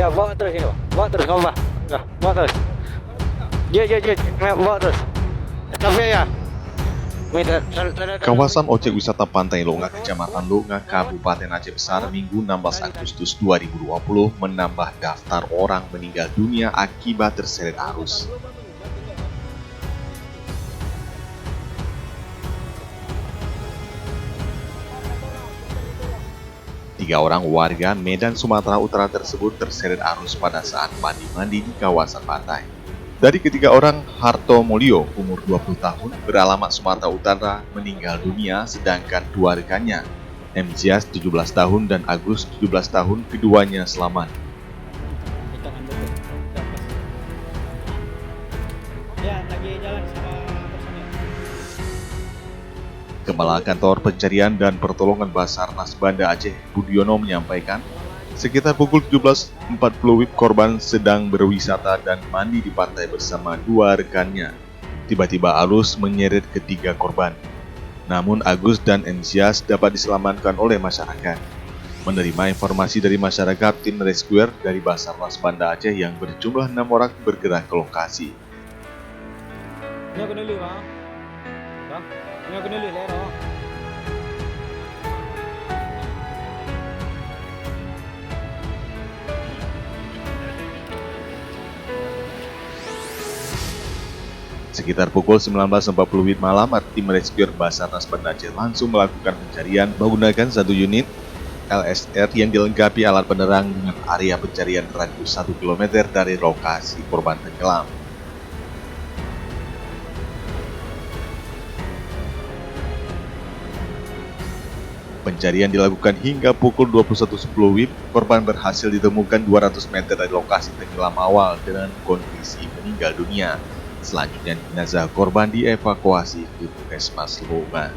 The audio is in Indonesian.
Dah bawa terus ini, Pak. Bawa terus kamu, Pak. Dah, bawa terus. Bawa terus. Sampai ya. Kawasan objek wisata Pantai Longa, Kecamatan Longa, Kabupaten Aceh Besar, Minggu 16 Agustus 2020 menambah daftar orang meninggal dunia akibat terseret arus. Tiga orang warga Medan, Sumatera Utara tersebut terseret arus pada saat mandi-mandi di kawasan pantai. Dari ketiga orang, Harto Mulyo, umur 20 tahun, beralamat Sumatera Utara, meninggal dunia, sedangkan dua rekannya, Mzias 17 tahun dan Agus 17 tahun, keduanya selamat. Ya, lagi jalan sama personil. Kepala Kantor Pencarian dan Pertolongan Basarnas Banda Aceh, Budiono, menyampaikan, sekitar pukul 17.40 WIB korban sedang berwisata dan mandi di pantai bersama dua rekannya. Tiba-tiba arus menyeret ketiga korban. Namun Agus dan Mzias dapat diselamatkan oleh masyarakat. Menerima informasi dari masyarakat, tim rescuer dari Basarnas Banda Aceh yang berjumlah 6 orang bergerak ke lokasi. Ini aku dulu, Bang. Bang, ini aku dulu, Lero. Sekitar pukul 19.40 WIB malam, tim rescuer Basarnas Banda Aceh langsung melakukan pencarian menggunakan satu unit LSR yang dilengkapi alat penerang dengan area pencarian radius 1 km dari lokasi korban tenggelam. Pencarian dilakukan hingga pukul 21.10 WIB. Korban berhasil ditemukan 200 meter dari lokasi tenggelam awal dengan kondisi meninggal dunia. Selanjutnya jenazah korban dievakuasi ke Puskesmas Longa.